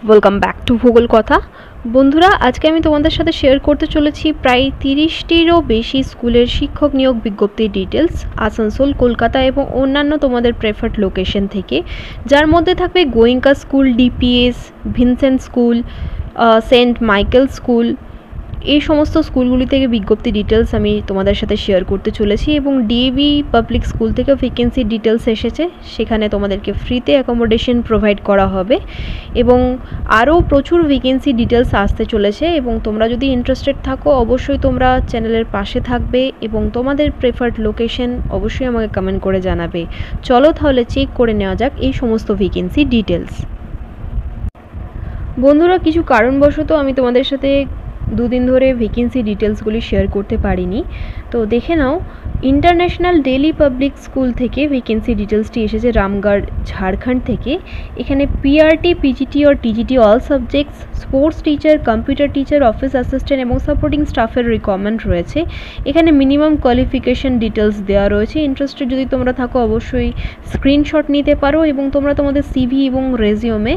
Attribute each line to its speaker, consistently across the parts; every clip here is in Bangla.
Speaker 1: ওয়েলকাম ব্যাক টু ভূগোল কথা। বন্ধুরা, আজকে আমি তোমাদের সাথে শেয়ার করতে চলেছি প্রায় 30টিরও বেশি স্কুলের শিক্ষক নিয়োগ বিজ্ঞপ্তির ডিটেলস আসানসোল, কলকাতা এবং অন্যান্য তোমাদের প্রেফার্ড লোকেশন থেকে, যার মধ্যে থাকবে Goenka school, DPS, Vincent school, saint Michael school, এই সমস্ত স্কুলগুলি থেকে বিজ্ঞপ্তি ডিটেলস আমি তোমাদের সাথে শেয়ার করতে চলেছি। এবং ডিএভি পাবলিক স্কুল থেকেও ভ্যাকেন্সি ডিটেলস এসেছে, সেখানে তোমাদেরকে ফ্রিতে অ্যাকোমোডেশন প্রোভাইড করা হবে এবং আরও প্রচুর ভ্যাকেন্সি ডিটেলস আসতে চলেছে। এবং তোমরা যদি ইন্টারেস্টেড থাকো, অবশ্যই তোমরা চ্যানেলের পাশে থাকবে এবং তোমাদের প্রেফার্ড লোকেশন অবশ্যই আমাকে কমেন্ট করে জানাবে। চলো তাহলে চেক করে নেওয়া যাক এই সমস্ত ভ্যাকেন্সি ডিটেলস। বন্ধুরা, কিছু কারণবশত আমি তোমাদের সাথে দুদিন ধরে ভ্যাকেন্সি ডিটেলসগুলি শেয়ার করতে পারিনি, তো দেখে নাও। ইন্টারন্যাশনাল ডেলি পাবলিক স্কুল থেকে ভ্যাকেন্সি ডিটেলসটি এসেছে রামগড়, ঝাড়খণ্ড থেকে। এখানে পিআরটি, পিজিটি আর TGT all subjects, sports teacher, computer teacher, office assistant এবং সাপোর্টিং স্টাফের রিকোয়ারমেন্ট রয়েছে। এখানে মিনিমাম কোয়ালিফিকেশন ডিটেলস দেওয়া রয়েছে। ইন্টারেস্টেড যদি তোমরা থাকো, অবশ্যই স্ক্রিনশট নিতে পারো এবং তোমরা তোমাদের সিভি এবং রেজিউমে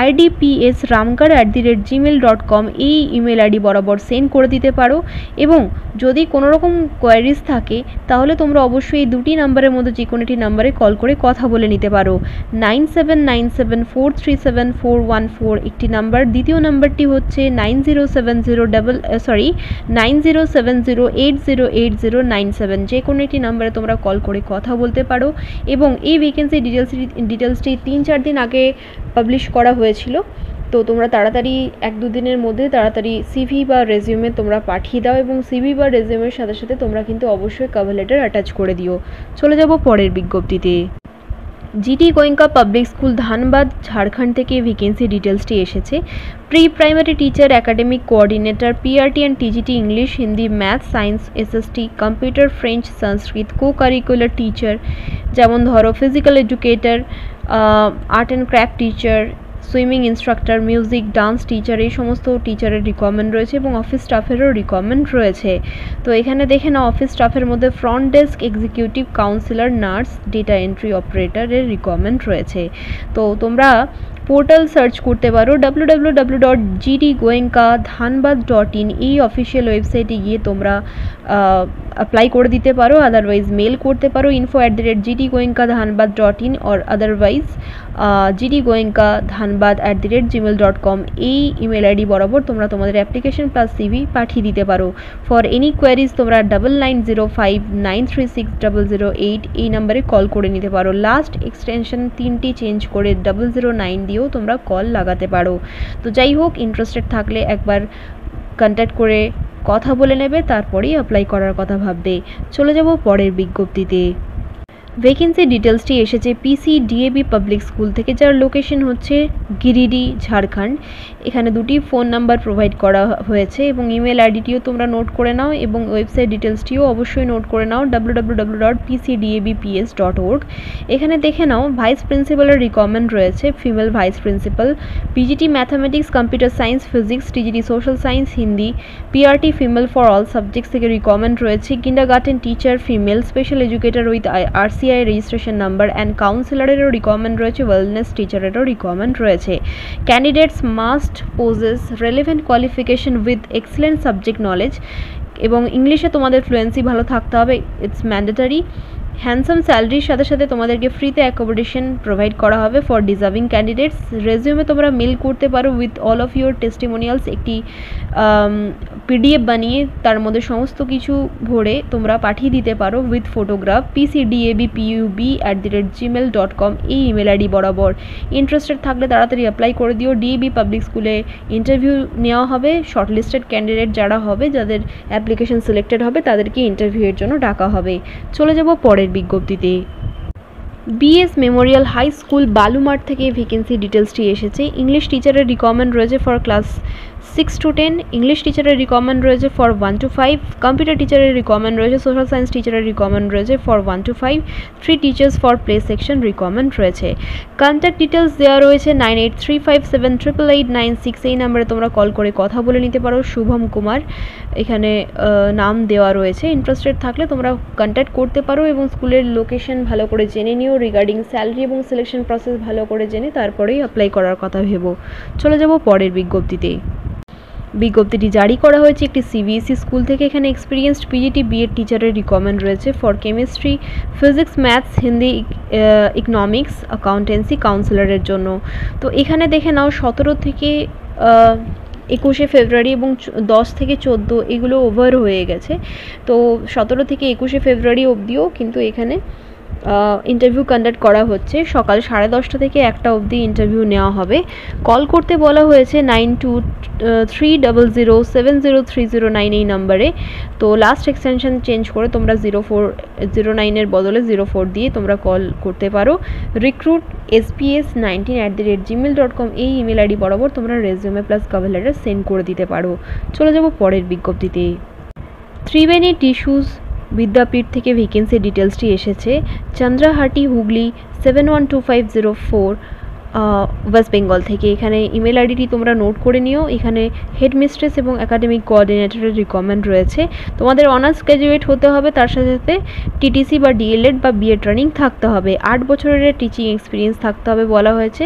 Speaker 1: idps.ramgarh@gmail.com এই ইমেল আইডি বরাবর সেন্ড করে দিতে পারো। এবং যদি কোনো রকম কোয়ারিজ থাকে, তাহলে তোমরা অবশ্যই এই দুটি নাম্বারের মধ্যে যে কোনো একটি নাম্বারে কল করে কথা বলে নিতে পারো। 9797437414 একটি নাম্বার, দ্বিতীয় নাম্বারটি হচ্ছে 9070808097, যে কোনো একটি নাম্বারে তোমরা কল করে কথা বলতে পারো। এবং এই ভ্যাকেন্সি ডিটেলসটি 3-4 দিন আগে পাবলিশ করা হয়েছিল, তো তোমরা তাড়াতাড়ি 1-2 দিনের মধ্যে তাড়াতাড়ি সিভি বা রেজিউমে তোমরা পাঠিয়ে দাও এবং সিভি বা রেজিউমের সাথে সাথে তোমরা কিন্তু অবশ্যই কভার লেটার অ্যাটাচ করে দিও। চলে যাব পরের বিজ্ঞপ্তিতে। GT Goenka public school, Dhanbad, Jharkhand থেকে ভ্যাকেন্সি ডিটেলসটি এসেছে। Pre primary teacher, academic coordinator, PRT and TGT English, Hindi, math, science, SST, computer, French, Sanskrit, co curricular teacher, যেমন ধরো physical educator, art and craft teacher, swimming instructor, music, dance teacher, এই সমস্ত টিচারের রিকোয়ারমেন্ট রয়েছে এবং অফিস স্টাফেরও রিকোয়ারমেন্ট রয়েছে। তো এখানে দেখে নাও, অফিস স্টাফের মধ্যে front desk executive, councillor, nurse, data entry অপারেটরের রিকোয়ারমেন্ট রয়েছে। তো তোমরা পোর্টাল সার্চ করতে পারো www.gtgoenka.dhanbad.in, এই অফিসিয়াল ওয়েবসাইটে গিয়ে তোমরা অ্যাপ্লাই করে দিতে পারো। আদারওয়াইজ মেল করতে পারো info@gtgoenka.dhanbad.in or otherwise gtgoenka.dhanbad@gmail.com এই ইমেল আইডি বরাবর তোমরা তোমাদের অ্যাপ্লিকেশন প্লাস সিভি পাঠিয়ে দিতে পারো। ফর এনি কোয়ারিজ তোমরা 9905936008 এই নাম্বারে কল করে নিতে পারো। লাস্ট এক্সটেনশন 3টি চেঞ্জ করে 009 দিয়েও তোমরা কল লাগাতে পারো। তো যাই হোক, ইন্টারেস্টেড থাকলে একবার কন্ট্যাক্ট করে কথা বলে নেবে, তারপরেই অ্যাপ্লাই করার কথা ভাববে। চলে যাব পরের বিজ্ঞপ্তিতে। ভ্যাকেন্সি ডিটেলসটি এসেছে পিসি ডিএবি পাবলিক স্কুল থেকে, যার লোকেশন হচ্ছে গিরিডি, ঝাড়খণ্ড। এখানে দুটি ফোন নাম্বার প্রোভাইড করা হয়েছে এবং ইমেল আইডিটিও তোমরা নোট করে নাও এবং ওয়েবসাইট ডিটেলসটিও অবশ্যই নোট করে নাও www.pcdabps.org। এখানে দেখে নাও, ভাইস প্রিন্সিপালের রিকোয়ারমেন্ট রয়েছে, female vice principal, PGT mathematics, computer science, physics, TGT social science, Hindi, PRT female for all subjects থেকে রিকোয়ারমেন্ট রয়েছে, kindergarten teacher female, special educator with RCI registration number and কাউন্সিলরেরও রিকোয়ারমেন্ট রয়েছে, ওয়েলনেস টিচারেরও রিকোয়ারমেন্ট রয়েছে। Candidates must possess relevant qualification with excellent subject knowledge এবং ইংলিশে তোমাদের ফ্লুয়েন্সি ভালো থাকতে হবে, ইটস ম্যান্ডেটরি। হ্যান্ডসাম স্যালারির সাথে সাথে তোমাদেরকে ফ্রিতে অ্যাকোমোডেশন প্রোভাইড করা হবে ফর ডিজার্ভিং ক্যান্ডিডেটস। রেজিউমে তোমরা মেল করতে পারো with all of your testimonials, একটি পিডিএফ বানিয়ে তার মধ্যে সমস্ত কিছু ভরে তোমরা পাঠিয়ে দিতে পারো উইথ ফটোগ্রাফ pcdabpub@gmail.com এই ইমেল আইডি বরাবর। ইন্টারেস্টেড থাকলে তাড়াতাড়ি অ্যাপ্লাই করে দিও। ডিএবি পাবলিক স্কুলে ইন্টারভিউ নেওয়া হবে, শর্টলিস্টেড ক্যান্ডিডেট যারা হবে, যাদের অ্যাপ্লিকেশন সিলেক্টেড হবে, তাদেরকে ইন্টারভিউয়ের জন্য ডাকা হবে। চলে যাব পরের বিজ্ঞপ্তিতে। বিএস মেমোরিয়াল হাই স্কুল, বালুমাঠ থেকে ভ্যাকেন্সি ডিটেলসটি এসেছে। ইংলিশ টিচারের রিকোয়ারমেন্ট রয়েছে ফর ক্লাস 6 to 10 ইংলিশ টিচারের রিকোয়ারমেন্ট রয়েছে ফর 1 to 5, কম্পিউটার টিচারের রিকোয়ারমেন্ট রয়েছে, সোশ্যাল সায়েন্স টিচারের রিকোয়ারমেন্ট রয়েছে for 1 to 5, 3 teachers for play section requirement রয়েছে। কন্ট্যাক্ট ডিটেলস দেওয়া রয়েছে 9835788996, এই নাম্বারে তোমরা কল করে কথা বলে নিতে পারো। শুভম কুমার এখানে নাম দেওয়া রয়েছে। ইন্টারেস্টেড থাকলে তোমরা কন্ট্যাক্ট করতে পারো এবং স্কুলের লোকেশন ভালো করে জেনে নিও, রিগার্ডিং স্যালারি এবং সিলেকশন প্রসেস ভালো করে জেনে তারপরেই অ্যাপ্লাই করার কথা ভেবো। চলে যাব পরের বিজ্ঞপ্তিতে। বিজ্ঞপ্তিটি জারি করা হয়েছে একটি সিবিএসই স্কুল থেকে। এখানে এক্সপিরিয়েন্সড পিজিটি বিএড টিচারের রিকোয়ারমেন্ট রয়েছে for chemistry, physics, maths, Hindi, economics, accountancy কাউন্সিলরের জন্য। তো এখানে দেখে নাও 17 থেকে 21শে ফেব্রুয়ারি এবং 10 থেকে 14 এগুলো ওভার হয়ে গেছে। তো 17 থেকে 21শে ফেব্রুয়ারি অবধিও কিন্তু এখানে ইন্টারভিউ কন্ডাক্ট করা হচ্ছে। সকাল 10:30 থেকে 1টা অবধি ইন্টারভিউ নেওয়া হবে। কল করতে বলা হয়েছে 9230070309 এই নাম্বারে। তো লাস্ট এক্সটেনশন চেঞ্জ করে তোমরা 0409 বদলে 04 দিয়ে তোমরা কল করতে পারো। recruit@sps19@gmail.com এই ইমেল আইডি বরাবর তোমরা resume plus cover letter send করে দিতে পারো। চলে যাব পরের বিজ্ঞপ্তিতে। ত্রিবেণী টিস্যুস বিদ্যাপীঠ থেকে ভ্যাকেন্সি ডিটেলসটি এসেছে। চন্দ্রাহাটি, হুগলি 712504 ওয়েস্ট বেঙ্গল থেকে। এখানে ইমেল আইডিটি তোমরা নোট করে নিও। এখানে হেডমিস্ট্রেস এবং একাডেমিক কোঅর্ডিনেটরের রিকোয়ারমেন্ট রয়েছে। তোমাদের অনার্স গ্র্যাজুয়েট হতে হবে, তার সাথে সাথে টিটিসি বা ডিএলএড বা বিএড ট্রেনিং থাকতে হবে, 8 বছরের টিচিং এক্সপিরিয়েন্স থাকতে হবে বলা হয়েছে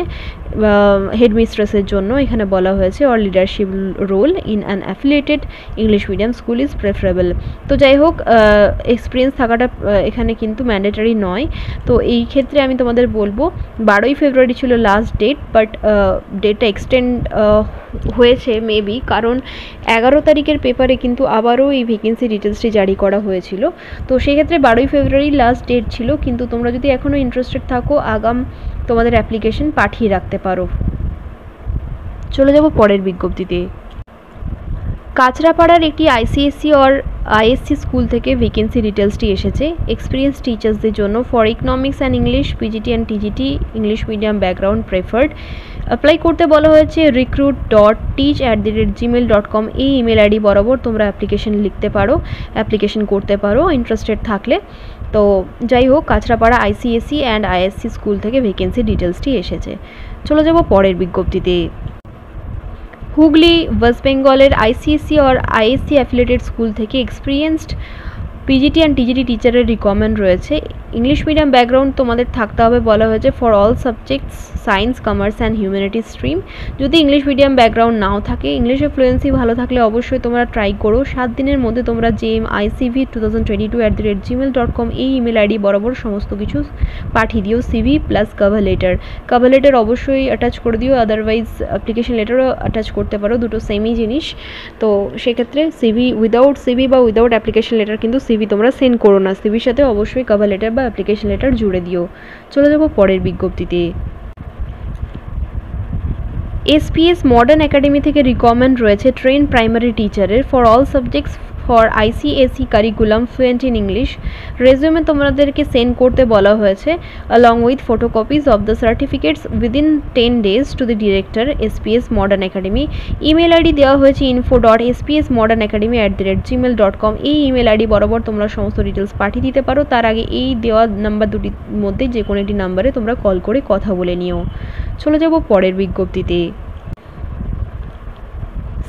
Speaker 1: হেডমিস্ট্রেসের জন্য। এখানে বলা হয়েছে or leadership role in an affiliated English medium school is preferable. তো যাই হোক, এক্সপিরিয়েন্স থাকাটা এখানে কিন্তু ম্যান্ডেটারি নয়। তো এই ক্ষেত্রে আমি তোমাদের বলবো 12ই ফেব্রুয়ারি ছিল লাস্ট ডেট, বাট ডেটটা এক্সটেন্ড হয়েছে মেবি, কারণ 11 তারিখের পেপারে কিন্তু আবারও এই ভ্যাকেন্সি ডিটেলসটি জারি করা হয়েছিল। তো সেক্ষেত্রে 12ই ফেব্রুয়ারি লাস্ট ডেট ছিল, কিন্তু তোমরা যদি এখনও ইন্টারেস্টেড থাকো আগাম তোমাদের অ্যাপ্লিকেশন পাঠিয়ে রাখতে পারো। চলে যাব পরের বিজ্ঞপ্তিতে। কাঁচরাপাড়ার একটি আইসিএসসি অর আইএসসি স্কুল থেকে ভ্যাকেন্সি ডিটেলসটি এসেছে এক্সপিরিয়েন্স টিচার্সদের জন্য for economics and English, PGT and TGT, English medium background preferred. Apply করতে বলা হয়েছে recruit.teach@gmail.com এই ইমেল আইডি বরাবর তোমরা অ্যাপ্লিকেশন লিখতে পারো, অ্যাপ্লিকেশন করতে পারো ইন্টারেস্টেড থাকলে। তো যাই হোক, Kanchrapara ICSE and ISC school থেকে ভ্যাকেন্সি ডিটেলসটি এসেছে। চলে যাব পরের বিজ্ঞপ্তিতে। হুগলি ওয়েস্ট বেঙ্গলের ICSE or ISC affiliated school থেকে এক্সপিরিয়েন্সড পিজিটি অ্যান্ড টিজিটি টিচারের রিকোয়ারমেন্ট রয়েছে। ইংলিশ মিডিয়াম ব্যাকগ্রাউন্ড তোমাদের থাকতে হবে বলা হয়েছে for all subjects science, commerce and humanities stream. যদি ইংলিশ মিডিয়াম ব্যাকগ্রাউন্ড নাও থাকে, ইংলিশে ফ্লুয়েন্সি ভালো থাকলে অবশ্যই তোমরা ট্রাই করো। 7 দিনের মধ্যে তোমরা jmicv2022@gmail.com এই ইমেল আইডি বরাবর সমস্ত কিছু পাঠিয়ে দিও, CV plus cover letter. Cover letter অবশ্যই অ্যাটাচ করে দিও, আদারওয়াইজ অ্যাপ্লিকেশন লেটারও অ্যাটাচ করতে পারো, দুটো সেমই জিনিস। তো সেক্ষেত্রে উইদাউট সিভি বা উইদাউট অ্যাপ্লিকেশন লেটার কিন্তু সিভি তোমরা সেন্ড করো না, সিভির সাথে অবশ্যই কভার লেটার বা অ্যাপ্লিকেশন লেটার জুড়ে দিও। চলে যাব পরের বিজ্ঞপ্তিতে। এসপিএস মডার্ন একাডেমি থেকে রিকোয়ারমেন্ট রয়েছে ট্রেন প্রাইমারি টিচারের for all subjects for ICSE curriculum fluent in English. Resume তোমাদেরকে সেন্ড করতে বলা হয়েছে along with photocopies of the certificates within 10 days to the director SPS modern academy. Email ID দেওয়া হয়েছে info.spsmodernacademy@gmail.com এই ইমেল আইডি বরাবর তোমরা সমস্ত ডিটেলস পাঠিয়ে দিতে পারো। তার আগে এই দেওয়া নাম্বার দুটির মধ্যে যে কোনো একটি নাম্বারে তোমরা কল করে কথা বলে নিও। চলে যাব পরের বিজ্ঞপ্তিতে।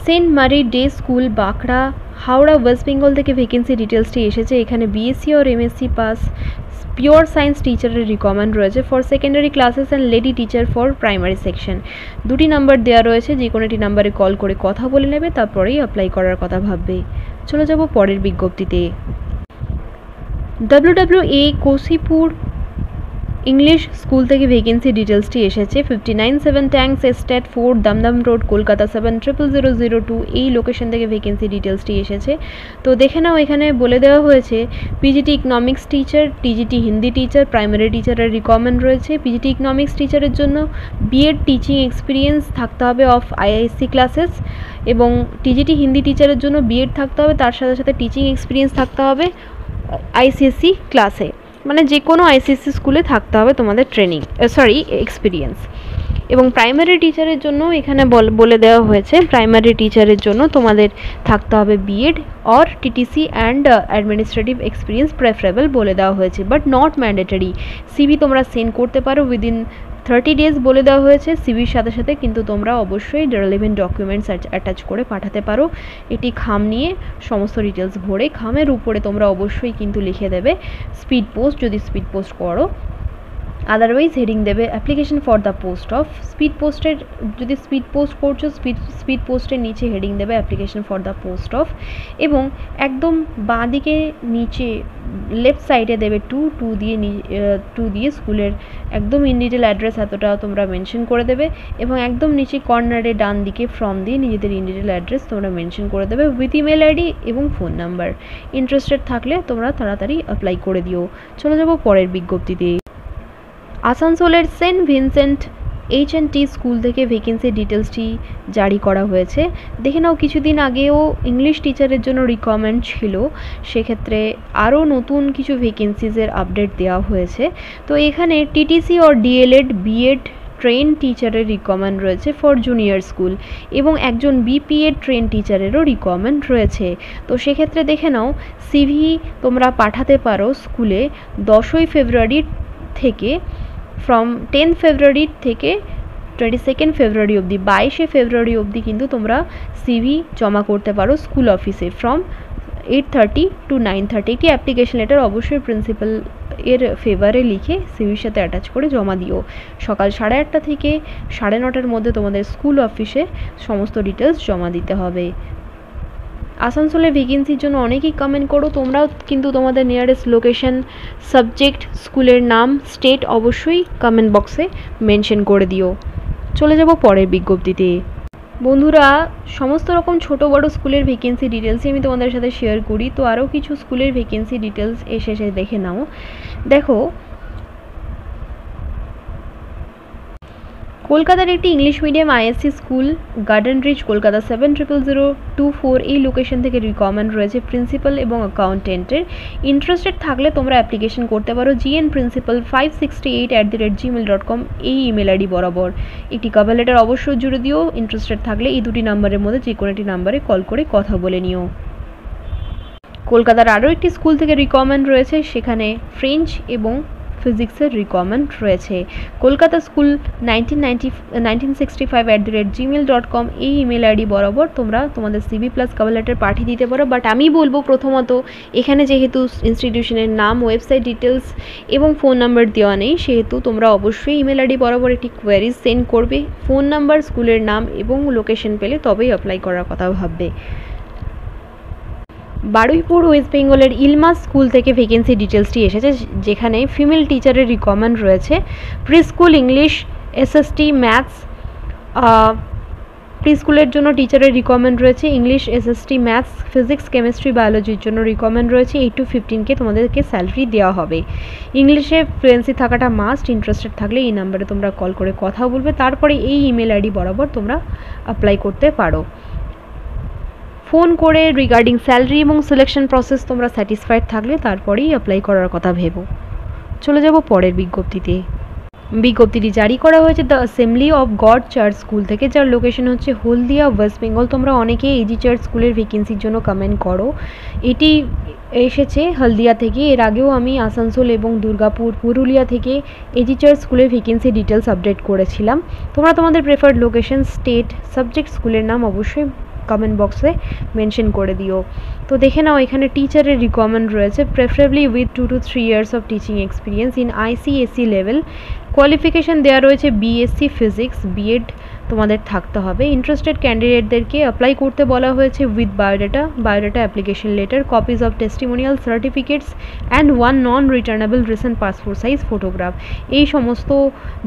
Speaker 1: সেন্ট মারি day school, Bankra, Howrah, West Bengal থেকে ভ্যাকেন্সি ডিটেলসটি এসেছে। এখানে বিএসসি আর এমএসসি পাস পিওর সায়েন্স টিচারের রিকোয়ারমেন্ট রয়েছে for secondary classes and lady teacher for primary section. দুটি নাম্বার দেওয়া রয়েছে, যে কোনো একটি নাম্বারে কল করে কথা বলে নেবে, তারপরেই অ্যাপ্লাই করার কথা ভাববে। চলে যাব পরের বিজ্ঞপ্তিতে। WWA কোসিপুর ইংলিশ স্কুল থেকে ভ্যাকেন্সি ডিটেলসটি এসেছে 59 tanks estate 4 Dumdum road, Kolkata 700002 এই লোকেশন থেকে ভ্যাকেন্সি ডিটেলসটি এসেছে। তো দেখে নাও, এখানে বলে দেওয়া হয়েছে PGT economics teacher, TGT Hindi teacher, primary টিচারের রিকোয়ারমেন্ট রয়েছে। পিজিটি ইকোনমিক্স টিচারের জন্য বিএড টিচিং এক্সপিরিয়েন্স থাকতে হবে অফ আইআইএসসি ক্লাসেস, এবং টিজিটি হিন্দি টিচারের জন্য বিএড থাকতে হবে, তার সাথে সাথে টিচিং এক্সপিরিয়েন্স থাকতে হবে আইসিএসসি ক্লাসে, মানে যে কোনো আইসিএসসি স্কুলে থাকতে হবে তোমাদের ট্রেনিং এক্সপিরিয়েন্স। এবং প্রাইমারি টিচারের জন্য এখানে বলে দেওয়া হয়েছে, প্রাইমারি টিচারের জন্য তোমাদের থাকতে হবে BEd or TTC and administrative experience preferable বলে দেওয়া হয়েছে, বাট নট ম্যান্ডেটরি। সিভি তোমরা সেন্ড করতে পারো উইদিন 30 days বলে দেওয়া হয়েছে সিভির সাথে সাথে, কিন্তু তোমরা অবশ্যই রিলেভেন্ট ডকুমেন্টস অ্যাটাচ করে পাঠাতে পারো। এটি খাম নিয়ে সমস্ত ডিটেলস ভরে খামের উপরে তোমরা অবশ্যই কিন্তু লিখে দেবে স্পিড পোস্ট যদি স্পিড পোস্ট করো, আদারওয়াইজ হেডিং দেবে application for the post of. Speed পোস্টের যদি স্পিড পোস্ট করছো স্পিড পোস্টের নিচে হেডিং দেবে application for the post of, এবং একদম বাঁ দিকে নিচে লেফট সাইডে দেবে টু দিয়ে স্কুলের একদম ইন ডিটেল অ্যাড্রেস এতটা তোমরা মেনশন করে দেবে, এবং একদম নিচে কর্নারে ডান দিকে ফ্রম দিয়ে নিজেদের ইন ডিটেল অ্যাড্রেস তোমরা মেনশন করে দেবে উইথ ইমেল আইডি এবং ফোন নাম্বার। ইন্টারেস্টেড থাকলে তোমরা তাড়াতাড়ি অ্যাপ্লাই করে দিও। চলে যাবো পরের বিজ্ঞপ্তিতে। আসানসোলের সেন্ট ভিনসেন্ট H&T স্কুল থেকে ভ্যাকেন্সি ডিটেলসটি জারি করা হয়েছে। দেখে নাও, কিছুদিন আগেও ইংলিশ টিচারের জন্য রিকোয়ারমেন্ট ছিল, সেক্ষেত্রে আরও নতুন কিছু ভ্যাকেন্সিজের আপডেট দেওয়া হয়েছে। তো এখানে TTC or DLEd BEd train টিচারের রিকোয়ারমেন্ট রয়েছে ফর জুনিয়র স্কুল, এবং একজন বিপিএড ট্রেন টিচারেরও রিকোয়ারমেন্ট রয়েছে। তো সেক্ষেত্রে দেখে নাও, সিভি তোমরা পাঠাতে পারো স্কুলে 10ই ফেব্রুয়ারি থেকে, ফ্রম 10 ফেব্রুয়ারি থেকে 22 ফেব্রুয়ারি অবধি, 22শে ফেব্রুয়ারি অবধি কিন্তু তোমরা সিভি জমা করতে পারো স্কুল অফিসে ফ্রম 8:30 to 9:30। একটি অ্যাপ্লিকেশন লেটার অবশ্যই প্রিন্সিপাল এর ফেভারে লিখে সিভির সাথে অ্যাটাচ করে জমা দিও। সকাল 8:30 থেকে 9:30-র মধ্যে তোমাদের স্কুল অফিসে সমস্ত ডিটেলস জমা দিতে হবে। আসানসোলের ভ্যাকেন্সির জন্য অনেকেই কমেন্ট করো, তোমরাও কিন্তু তোমাদের নিয়ারেস্ট লোকেশন, সাবজেক্ট, স্কুলের নাম, স্টেট অবশ্যই কমেন্ট বক্সে মেনশন করে দিও। চলে যাব পরের বিজ্ঞপ্তিতে। বন্ধুরা, সমস্ত রকম ছোট বড় স্কুলের ভ্যাকেন্সি ডিটেলসই আমি তোমাদের সাথে শেয়ার করি, তো আরও কিছু স্কুলের ভ্যাকেন্সি ডিটেলস এসে দেখে নাও। দেখো, কলকাতার একটি English medium ISC school garden reach Kolkata 700024 এই লোকেশন থেকে রিকোয়ারমেন্ট রয়েছে প্রিন্সিপাল এবং অ্যাকাউন্টেন্টের। ইন্টারেস্টেড থাকলে তোমরা অ্যাপ্লিকেশন করতে পারো gnprincipal568@gmail.com এই ইমেল আইডি বরাবর। একটি কভার লেটার অবশ্যই জুড়ে দিও। ইন্টারেস্টেড থাকলে এই দুটি নাম্বারের মধ্যে যে কোনো একটি নাম্বারে কল করে কথা বলে নিও। কলকাতার আরও একটি স্কুল থেকে রিকোয়ারমেন্ট রয়েছে, সেখানে ফ্রেঞ্চ এবং ফিজিক্সের রিকোয়ারমেন্ট রয়েছে। কলকাতা স্কুল 1965@gmail.com এই ইমেল আইডি বরাবর তোমরা তোমাদের সিভি প্লাস কভার লেটার পাঠিয়ে দিতে পারো। বাট আমি বলবো, প্রথমত এখানে যেহেতু ইনস্টিটিউশনের নাম, ওয়েবসাইট ডিটেলস এবং ফোন নাম্বার দেওয়া নেই, সেহেতু তোমরা অবশ্যই ইমেল আইডি বরাবর একটি কোয়ারি সেন্ড করবে। ফোন নাম্বার, স্কুলের নাম এবং লোকেশন পেলে তবেই অ্যাপ্লাই করার কথা ভাববে। বারুইপুর ওয়েস্ট বেঙ্গলের ইলমা স্কুল থেকে ভ্যাকেন্সি ডিটেলসটি এসেছে, যেখানে ফিমেল টিচারের রিকোয়ারমেন্ট রয়েছে। Pre school English, SST, maths. Pre স্কুলের জন্য টিচারের রিকোয়ারমেন্ট রয়েছে English, SST, maths, physics, chemistry, বায়োলজির জন্য রিকোয়ারমেন্ট রয়েছে। 8 to 15K তোমাদেরকে স্যালারি দেওয়া হবে। ইংলিশে ফ্লুয়েন্সি থাকাটা মাস্ট। ইন্টারেস্টেড থাকলে এই নাম্বারে তোমরা কল করে কথা বলবে, তারপরে এই ইমেল আইডি বরাবর তোমরা অ্যাপ্লাই করতে পারো। ফোন করে রিগার্ডিং স্যালারি এবং সিলেকশন প্রসেস তোমরা স্যাটিসফাইড থাকলে তারপরেই অ্যাপ্লাই করার কথা ভেবো। চলে যাব পরের বিজ্ঞপ্তিতে। বিজ্ঞপ্তিটি জারি করা হয়েছে the assembly of god church school থেকে, যার লোকেশন হচ্ছে হলদিয়া, ওয়েস্ট বেঙ্গল। তোমরা অনেকেই এজি চার্চ স্কুলের ভ্যাকেন্সির জন্য কমেন্ট করো। এটি এসেছে হলদিয়া থেকে। এর আগেও আমি আসানসোল এবং দুর্গাপুর, পুরুলিয়া থেকে এজি চার্চ স্কুলের ভ্যাকেন্সি ডিটেলস আপডেট করেছিলাম। তোমরা তোমাদের প্রেফার্ড লোকেশন, স্টেট, সাবজেক্ট, স্কুলের নাম অবশ্যই কমেন্ট বক্সে মেনশন করে দিও। তো দেখে নাও, এখানে টিচারের রিকোয়ারমেন্ট রয়েছে preferably with 2 to 3 years of teaching experience in ICSE level. Qualification দেওয়া রয়েছে বিএসসি ফিজিক্স, বিএড তোমাদের থাকতে হবে। ইন্টারেস্টেড ক্যান্ডিডেটদেরকে অ্যাপ্লাই করতে বলা হয়েছে with biodata application letter, copies of testimonial certificates and 1 non-returnable recent passport size photograph. এই সমস্ত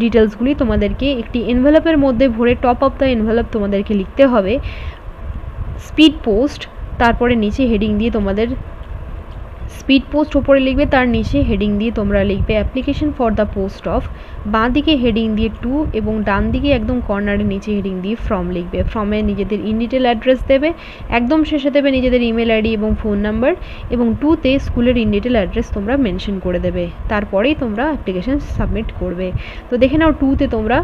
Speaker 1: ডিটেলসগুলি তোমাদেরকে একটি এনভেলপের মধ্যে ভরে টপ অফ দ্য এনভেলপ তোমাদেরকে লিখতে হবে স্পিড পোস্ট, তারপরে নিচে হেডিং দিয়ে তোমাদের স্পিড পোস্ট ওপরে লিখবে, তার নিচে হেডিং দিয়ে তোমরা লিখবে application for the post of. বাঁ দিকে হেডিং দিয়ে টু এবং ডান দিকে একদম কর্নারের নিচে হেডিং দিয়ে ফ্রম লিখবে। ফ্রমে নিজেদের ইন ডিটেল অ্যাড্রেস দেবে, একদম শেষে দেবে নিজেদের ইমেল আইডি এবং ফোন নাম্বার, এবং টুতে স্কুলের ইন ডিটেল অ্যাড্রেস তোমরা মেনশন করে দেবে। তারপরেই তোমরা অ্যাপ্লিকেশন সাবমিট করবে। তো দেখে নাও, টুতে তোমরা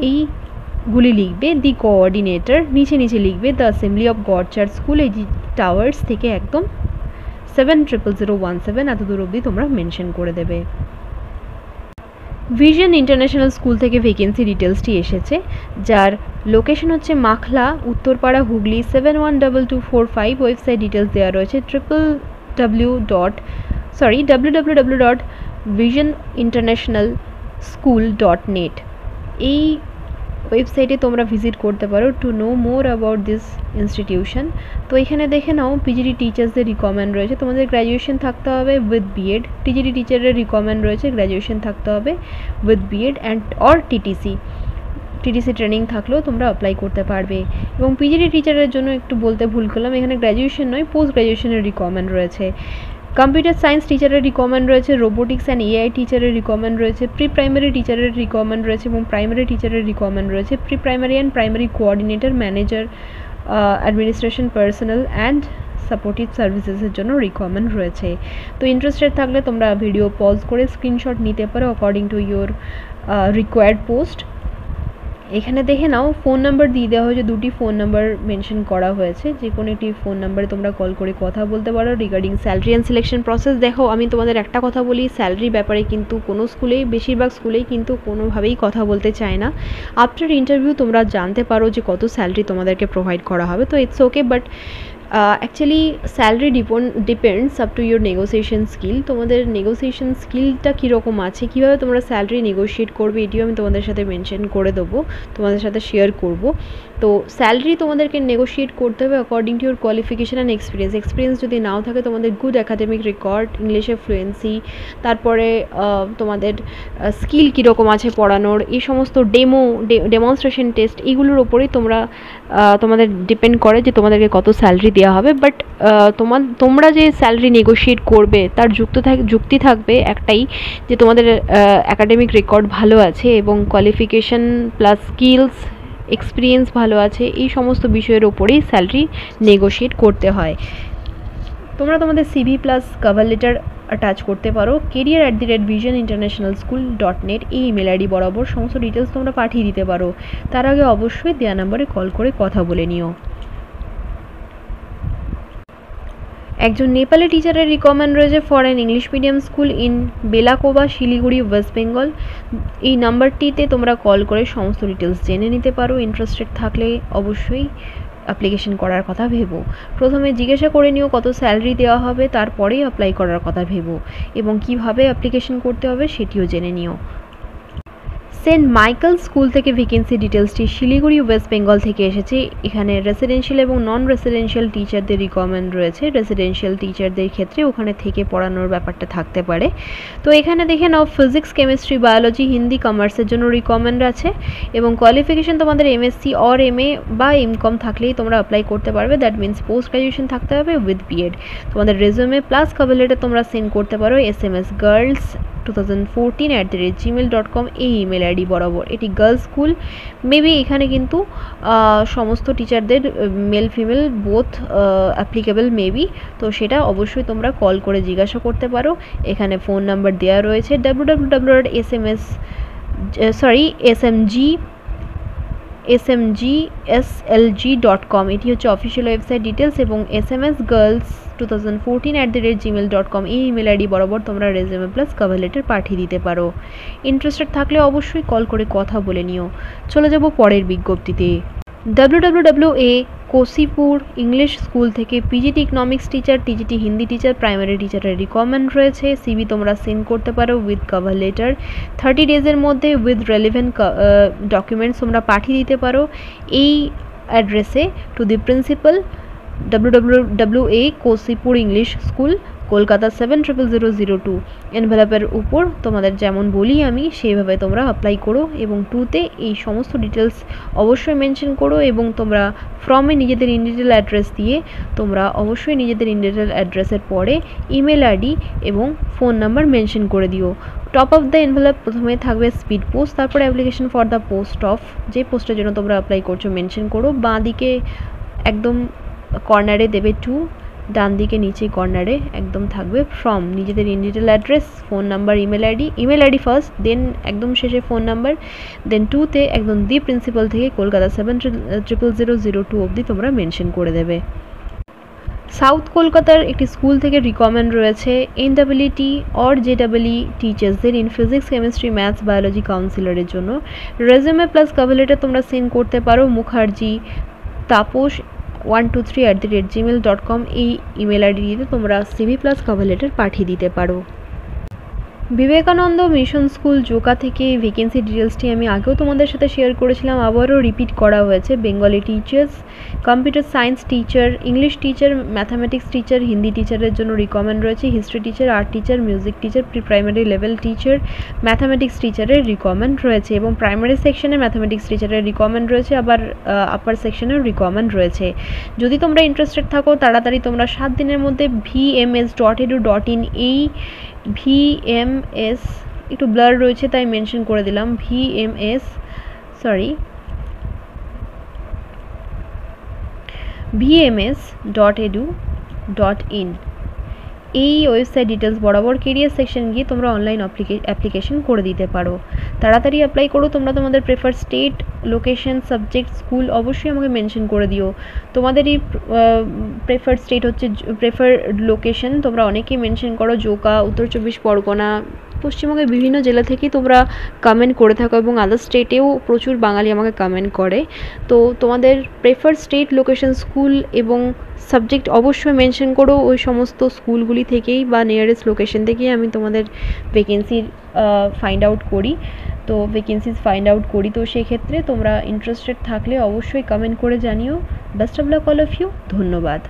Speaker 1: এইগুলি লিখবে। দি কোঅর্ডিনেটর, নিচে লিখবে the assembly of god church school, এই টাওয়ার্স থেকে একদম 70017 এত দূর অবধি তোমরা মেনশন করে দেবে। ভিশন ইন্টারন্যাশনাল স্কুল থেকে ভ্যাকেন্সি ডিটেলসটি এসেছে, যার লোকেশন হচ্ছে মাখলা, উত্তরপাড়া, হুগলি 712245। ওয়েবসাইট ডিটেলস দেওয়া রয়েছে www.visioninternationalschool.net। এই ওয়েবসাইটে তোমরা ভিজিট করতে পারো to know more about this institution. তো এখানে দেখে নাও পিজিটি টিচার্সদের রিকমেন্ড রয়েছে, তোমাদের গ্র্যাজুয়েশন থাকতে হবে উইথ বিএড। টিজিটি টিচারের রিকমেন্ড রয়েছে গ্র্যাজুয়েশন থাকতে হবে with B Ed and or TTC training থাকলেও তোমরা অ্যাপ্লাই করতে পারবে। এবং পিজিটি টিচারের জন্য একটু বলতে ভুল করলাম, এখানে গ্র্যাজুয়েশন নয়, পোস্ট গ্র্যাজুয়েশনের রিকমেন্ড রয়েছে। কম্পিউটার সায়েন্স টিচারের রিকমেন্ড রয়েছে, রোবোটিক্স অ্যান্ড এআই টিচারের রিকমেন্ড রয়েছে, প্রি প্রাইমারি টিচারের রিকমেন্ড রয়েছে এবং প্রাইমারি টিচারের রিকমেন্ড রয়েছে। Pre primary and primary coordinator, manager, administration personal and supportive সার্ভিসেসের জন্য রিকমেন্ড রয়েছে। তো ইন্টারেস্টেড থাকলে তোমরা ভিডিও পজ করে স্ক্রিনশট নিতে পারো according to your required post. এখানে দেখে নাও ফোন নাম্বার দিয়ে দেওয়া হয়েছে, দুটি ফোন নাম্বার মেনশন করা হয়েছে, যে কোনো একটি ফোন নাম্বারে তোমরা কল করে কথা বলতে পারো regarding salary and selection process. দেখো, আমি তোমাদের একটা কথা বলি, স্যালারির ব্যাপারে কিন্তু কোনো স্কুলেই, বেশিরভাগ স্কুলেই কিন্তু কোনোভাবেই কথা বলতে চায় না। আফটার ইন্টারভিউ তোমরা জানতে পারো যে কত স্যালারি তোমাদেরকে প্রোভাইড করা হবে। তো it's okay, but actually salary depends up to your negotiation skill. তোমাদের নেগোসিয়েশন স্কিলটা কীরকম আছে, কীভাবে তোমরা স্যালারি নেগোশিয়েট করবে, এটিও আমি তোমাদের সাথে মেনশন করে দেবো, তোমাদের সাথে শেয়ার করব। তো স্যালারি তোমাদেরকে নেগোশিয়েট করতে হবে according to your qualification and experience যদি নাও থাকে, তোমাদের গুড অ্যাকাডেমিক রেকর্ড, ইংলিশে ফ্লুয়েন্সি, তারপরে তোমাদের স্কিল কীরকম আছে পড়ানোর, এই সমস্ত ডেমনস্ট্রেশন টেস্ট, এগুলোর ওপরেই তোমাদের ডিপেন্ড করে যে তোমাদেরকে কত স্যালারি দেওয়া হবে। বাট তোমরা যে স্যালারি নেগোশিয়েট করবে তার যুক্তি থাকবে একটাই, যে তোমাদের অ্যাকাডেমিক রেকর্ড ভালো আছে এবং কোয়ালিফিকেশান প্লাস স্কিলস এক্সপিরিয়েন্স ভালো আছে, এই সমস্ত বিষয়ের ওপরেই স্যালারি নেগোশিয়েট করতে হয়। তোমরা তোমাদের CV plus cover letter attach করতে পারো career@visioninternationalschool.net এই ইমেল আইডি বরাবর সমস্ত ডিটেলস তোমরা পাঠিয়ে দিতে পারো। তার আগে অবশ্যই দেওয়া নাম্বারে কল করে কথা বলে নিও। একজন নেপালি টিচারের রিকমেন্ড রয়েছে for an English medium school in Belakoba, Siliguri, West Bengal. এই নাম্বারটিতে তোমরা কল করে সমস্ত ডিটেলস জেনে নিতে পারো। ইন্টারেস্টেড থাকলে অবশ্যই অ্যাপ্লিকেশন করার কথা ভেবো। প্রথমে জিজ্ঞাসা করে নিও কত স্যালারি দেওয়া হবে, তারপরেই অ্যাপ্লাই করার কথা ভেবো এবং কিভাবে অ্যাপ্লিকেশন করতে হবে সেটিও জেনে নিও। সেন্ট মাইকেল স্কুল থেকে ভ্যাকেন্সি ডিটেলসটি শিলিগুড়ি, ওয়েস্ট বেঙ্গল থেকে এসেছে। এখানে রেসিডেন্সিয়াল এবং নন রেসিডেন্সিয়াল টিচারদের রিকমেন্ড রয়েছে। রেসিডেন্সিয়াল টিচারদের ক্ষেত্রে ওখানে থেকে পড়ানোর ব্যাপারটা থাকতে পারে। তো এখানে দেখে নাও ফিজিক্স, কেমিস্ট্রি, বায়োলজি, হিন্দি, কমার্সের জন্য রিকমেন্ড আছে এবং কোয়ালিফিকেশান তোমাদের এমএসসি অর এমএ বা এমকম থাকলেই তোমরা অ্যাপ্লাই করতে পারবে। দ্যাট মিনস পোস্ট গ্র্যাজুয়েশন থাকতে হবে উইথ বিএড। তোমাদের রেজুমে প্লাস কভার লেটার তোমরা সেন্ড করতে পারো sms-girls2014@gmail.com এই ইমেল আইডি বরাবর। এটি গার্লস স্কুল, মেবি এখানে কিন্তু সমস্ত টিচারদের male female both applicable maybe. তো সেটা অবশ্যই তোমরা কল করে জিজ্ঞাসা করতে পারো। এখানে ফোন নাম্বার দেওয়া রয়েছে smgslg.com, এটি হচ্ছে অফিসিয়াল ওয়েবসাইট ডিটেলস এবং sms-girls2014@gmail.com এই ইমেল আইডি বরাবর তোমরা রেজুমে প্লাস কভার লেটার পাঠিয়ে দিতে পারো। ইন্টারেস্টেড থাকলে অবশ্যই কল করে কথা বলে নিও। চলে যাব পরের বিজ্ঞপ্তিতে। www.a কোসিপুর ইংলিশ স্কুল থেকে PGT economics teacher, TGT Hindi teacher, primary টিচারের রিকমেন্ড রয়েছে। সিভি তোমরা সেন্ড করতে পারো উইথ কভার লেটার 30 ডেজের মধ্যে উইথ রেলিভেন্ট ডকুমেন্টস তোমরা পাঠিয়ে দিতে পারো এই অ্যাড্রেসে to the principal www.a Cossipore English school, Kolkata 700002। এনভেলপের উপর তোমাদের যেমন বলি আমি সেইভাবে তোমরা অ্যাপ্লাই করো এবং 2তে এই সমস্ত ডিটেলস অবশ্যই মেনশন করো এবং তোমরা ফর্মে নিজেদের ইন্ডিভিজুয়াল অ্যাড্রেস দিয়ে তোমরা অবশ্যই নিজেদের ইন্ডিভিজুয়াল অ্যাড্রেসের পরে ইমেল আইডি এবং ফোন নাম্বার মেনশন করে দিও। টপ অফ দ্য এনভেলপ প্রথমে থাকবে স্পিড পোস্ট, তারপরে application for the post of, যে পোস্টের জন্য তোমরা অ্যাপ্লাই করছো মেনশন করো। বাঁ দিকে একদম কর্নারে দেবে টু, ডান দিকে নিচে কর্নারে একদম থাকবে ফ্রম, নিজেদের individual address, phone number, email ID first, then একদম শেষে ফোন নাম্বার, দেন 2তে একদম দি প্রিন্সিপাল থেকে কলকাতা 700002 অবধি তোমরা মেনশন করে দেবে। সাউথ কলকাতার একটি স্কুল থেকে রিকমেন্ড রয়েছে NEET অর JEE টিচার্সদের in physics, chemistry, maths, biology কাউন্সিলরের জন্য। রেজিউমে প্লাস কভার লেটার তোমরা সেন্ড করতে পারো মুখার্জি তাপস 123@gmail.com এই ইমেল আইডিতে তোমরা CV প্লাস কভার লেটার পাঠিয়ে দিতে পারো। বিবেকানন্দ মিশন স্কুল জোকা থেকে ভ্যাকেন্সি ডিটেলসটি আমি আগেও তোমাদের সাথে শেয়ার করেছিলাম, আবারও রিপিট করা হয়েছে। Bengali teachers, computer science teacher, English teacher, mathematics teacher, Hindi টিচারের জন্য রিকমেন্ড রয়েছে, history teacher, art teacher, music teacher, pre primary level teacher, mathematics টিচারের রিকমেন্ড রয়েছে এবং প্রাইমারি সেকশনে ম্যাথামেটিক্স টিচারের রিকমেন্ড রয়েছে, আবার আপার সেকশনেও রিকমেন্ড রয়েছে। যদি তোমরা ইন্টারেস্টেড থাকো তাড়াতাড়ি তোমরা 7 দিনের মধ্যে vms.edu.in এই VMS একটু ব্লার রয়েছে তাই মেনশন করে দিলাম, vms.edu.in এই ওয়েবসাইট ডিটেলস বরাবর কেরিয়ার সেকশন গিয়ে তোমরা অনলাইন অ্যাপ্লিকেশন করে দিতে পারো। তাড়াতাড়ি অ্যাপ্লাই করো। তোমরা তোমাদের prefer state, location, subject, school অবশ্যই আমাকে মেনশন করে দিও। তোমাদেরই প্রেফার স্টেট হচ্ছে, প্রেফার লোকেশন তোমরা অনেকেই মেনশন করো, জোকা, উত্তর 24 পরগনা, পশ্চিমবঙ্গের বিভিন্ন জেলা থেকেই তোমরা কমেন্ট করে থাকো এবং আদার স্টেটেও প্রচুর বাঙালি আমাকে কমেন্ট করে। তো তোমাদের প্রেফার স্টেট, লোকেশন, স্কুল এবং সাবজেক্ট অবশ্যই মেনশন করো। ওই সমস্ত স্কুলগুলি থেকেই বা নিয়ারেস্ট লোকেশন থেকেই আমি তোমাদের ভ্যাকেন্সির ফাইন্ড আউট করি। তো সেক্ষেত্রে তোমরা ইন্টারেস্টেড থাকলে অবশ্যই কমেন্ট করে জানিও। Best of luck all of you. ধন্যবাদ।